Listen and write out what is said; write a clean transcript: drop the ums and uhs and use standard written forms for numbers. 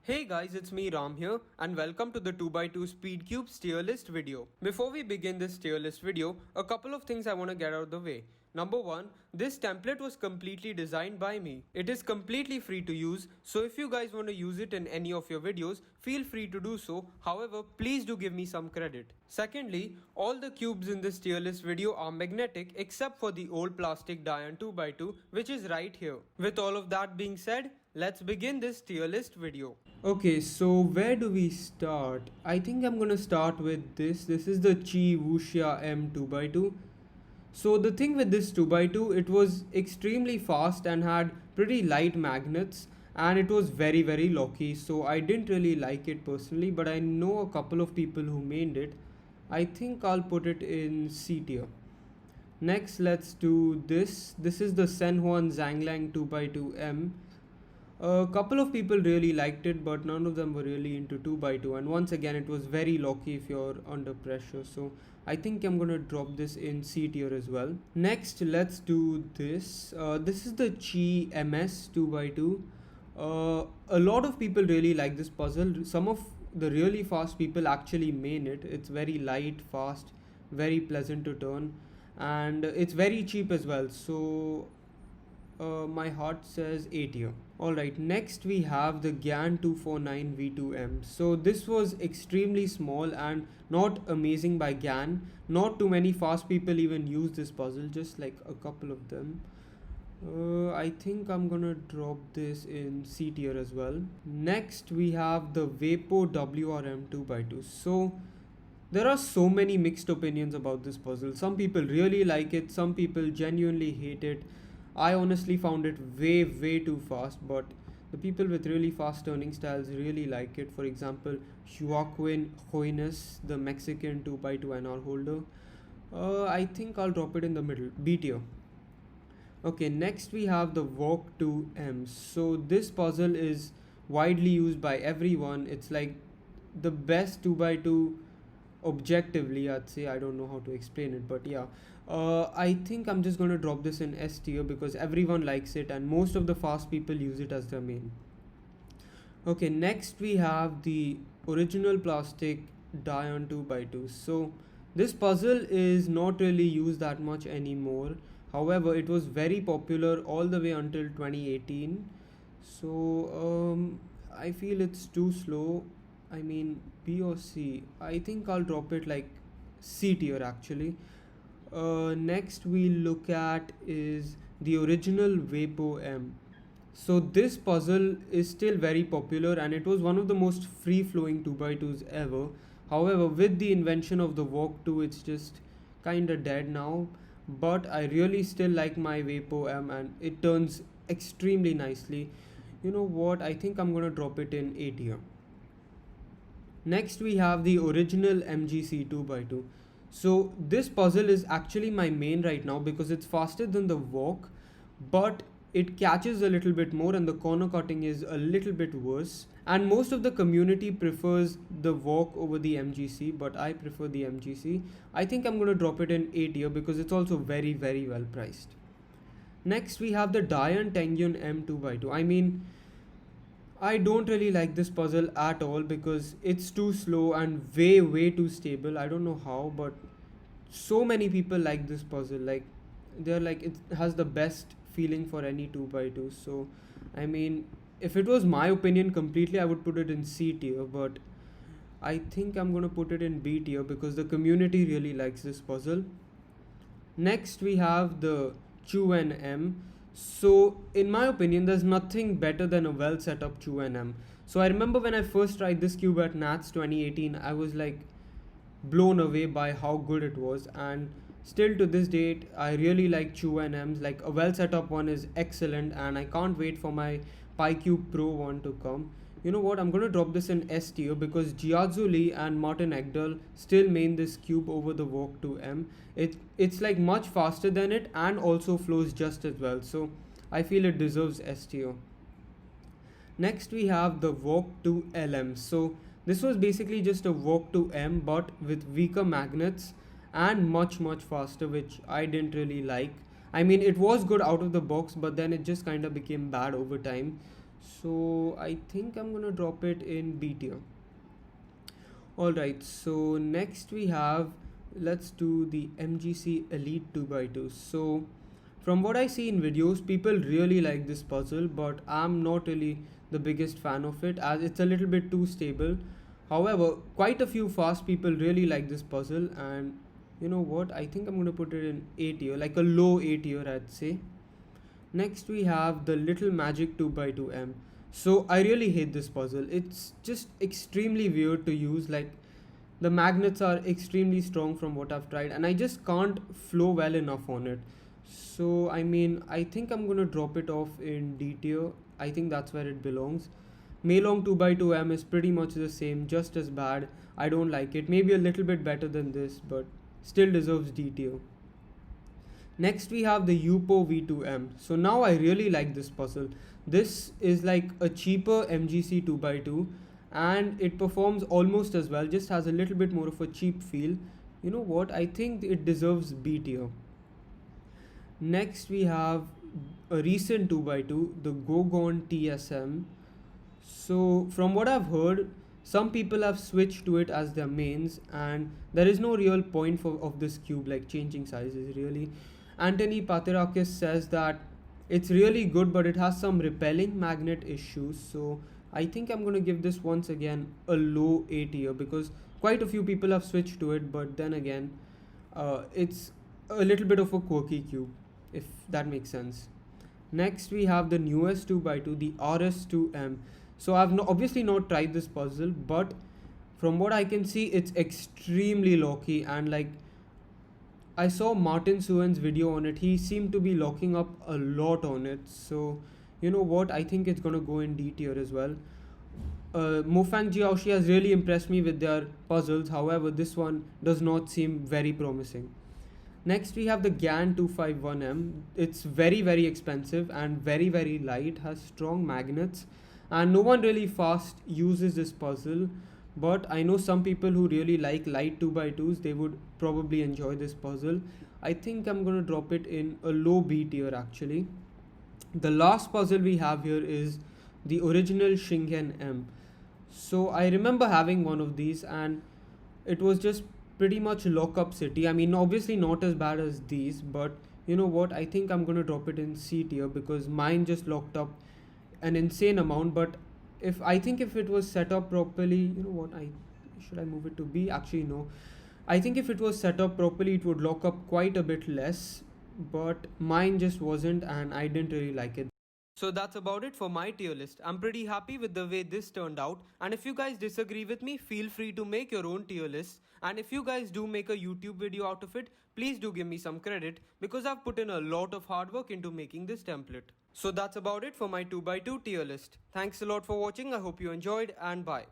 Hey guys, it's me Ram here and welcome to the 2x2 Speedcubes tier list video. Before we begin this tier list video, a couple of things I want to get out of the way. Number 1, this template was completely designed by me. It is completely free to use, so if you guys want to use it in any of your videos, feel free to do so. However, please do give me some credit. Secondly, all the cubes in this tier list video are magnetic except for the old plastic Dian 2x2 which is right here. With all of that being said, let's begin this tier list video. Okay, so where do we start? I think I'm gonna start with this. This is the Chi Wuxia M 2x2. So the thing with this 2x2, it was extremely fast and had pretty light magnets and it was very locky. So I didn't really like it personally, but I know a couple of people who made it. I think I'll put it in C tier. Next, let's do this. This is the Senhuan Zhanglang 2x2M. A couple of people really liked it, but none of them were really into 2x2, and once again it was very locky if you're under pressure, so I think I'm gonna drop this in C tier as well. Next, let's do this. This is the Chi MS 2x2. A lot of people really like this puzzle. Some of the really fast people actually main it. It's very light, fast, very pleasant to turn, and it's very cheap as well, so my heart says A tier. Alright, next we have the Gyan 249 V2M. So this was extremely small and not amazing by Gyan. Not too many fast people even use this puzzle, just like a couple of them. I think I'm gonna drop this in C tier as well. Next we have the Vapo WRM 2x2. So there are so many mixed opinions about this puzzle. Some people really like it, some people genuinely hate it. I honestly found it way too fast, but the people with really fast turning styles really like it. For example, Joaquin Hoynes, the Mexican 2x2 NR holder. I think I'll drop it in the middle, B tier. Okay, next we have the Walk 2M. So this puzzle is widely used by everyone. It's like the best 2x2 objectively, I'd say. I don't know how to explain it, but yeah. I think I'm just gonna drop this in S tier because everyone likes it and most of the fast people use it as their main. Okay, next we have the original plastic Dian 2x2. So this puzzle is not really used that much anymore. However, it was very popular all the way until 2018. So I feel it's too slow. I mean, B or C. I think I'll drop it like C tier actually. Next we look at is the original Vapo M. So this puzzle is still very popular and it was one of the most free-flowing 2x2s ever. However, with the invention of the Walk 2, it's just kinda dead now. But I really still like my Vapo M and it turns extremely nicely. You know what? I think I'm gonna drop it in A tier. Next we have the original MGC 2x2. So this puzzle is actually my main right now because it's faster than the Walk, but it catches a little bit more and the corner cutting is a little bit worse. And most of the community prefers the Walk over the MGC, but I prefer the MGC. I think I'm going to drop it in A tier because it's also very well priced. Next we have the Dian Tengyun M 2x2. I mean, I don't really like this puzzle at all because it's too slow and way too stable. I don't know how, but so many people like this puzzle. Like, they're like, it has the best feeling for any 2x2. So I mean, if it was my opinion completely, I would put it in C tier, but I think I'm gonna put it in B tier because the community really likes this puzzle. Next we have the Chuan M. So in my opinion, there's nothing better than a well set up Chuan M. So I remember when I first tried this cube at NATS 2018, I was like blown away by how good it was, and still to this date I really like Chuan M's. Like, a well set up one is excellent and I can't wait for my PiCube Pro one to come. You know what, I'm gonna drop this in S tier because Jiazhu Lee and Martin Egdahl still main this cube over the Walk 2M. It's like much faster than it and also flows just as well, so I feel it deserves S tier. Next we have the Walk 2 LM. So this was basically just a Walk 2M but with weaker magnets and much faster, which I didn't really like. I mean, it was good out of the box, but then it just kind of became bad over time. So I think I'm gonna drop it in B tier. Alright, so next we have, let's do the MGC Elite 2x2. So from what I see in videos, people really like this puzzle, but I'm not really the biggest fan of it as it's a little bit too stable. However, quite a few fast people really like this puzzle, and you know what? I think I'm gonna put it in A tier, like a low A tier, I'd say. Next we have the Little Magic 2x2M. So I really hate this puzzle. It's just extremely weird to use. Like the magnets are extremely strong from what I've tried, and I just can't flow well enough on it. So I mean, I think I'm gonna drop it off in D tier. I think that's where it belongs. Maylong 2x2M is pretty much the same, just as bad. I don't like it. Maybe a little bit better than this, but still deserves D tier. Next we have the Yupo V2M. So now I really like this puzzle. This is like a cheaper MGC 2x2 and it performs almost as well, just has a little bit more of a cheap feel. You know what? I think it deserves B tier. Next we have a recent 2x2, the Gogon TSM. So from what I've heard, some people have switched to it as their mains, and there is no real point of this cube, like changing sizes really. Anthony Paterakis says that it's really good, but it has some repelling magnet issues. So I think I'm gonna give this once again a low A tier because quite a few people have switched to it, but then again, it's a little bit of a quirky cube, if that makes sense. Next we have the newest 2x2, the RS2M. So I've obviously not tried this puzzle, but from what I can see, it's extremely locky, and like I saw Martin Suen's video on it. He seemed to be locking up a lot on it. So you know what? I think it's gonna go in D tier as well. Mofang Jiaoshi has really impressed me with their puzzles. However, this one does not seem very promising. Next we have the GAN 251M. It's very expensive and very light, has strong magnets, and no one really fast uses this puzzle, but I know some people who really like light 2x2s. They would probably enjoy this puzzle. I think I'm gonna drop it in a low B tier actually. The last puzzle we have here is the original Shingen M. So I remember having one of these and it was just pretty much lock up city. I mean, obviously not as bad as these, but you know what? I think I'm gonna drop it in C tier because mine just locked up an insane amount. But if I think if it was set up properly, you know what? I should I move it to B? Actually, no. I think if it was set up properly, it would lock up quite a bit less. But mine just wasn't, and I didn't really like it. So that's about it for my tier list. I'm pretty happy with the way this turned out, and if you guys disagree with me, feel free to make your own tier list. And if you guys do make a YouTube video out of it, please do give me some credit because I've put in a lot of hard work into making this template. So that's about it for my 2x2 tier list. Thanks a lot for watching. I hope you enjoyed, and bye.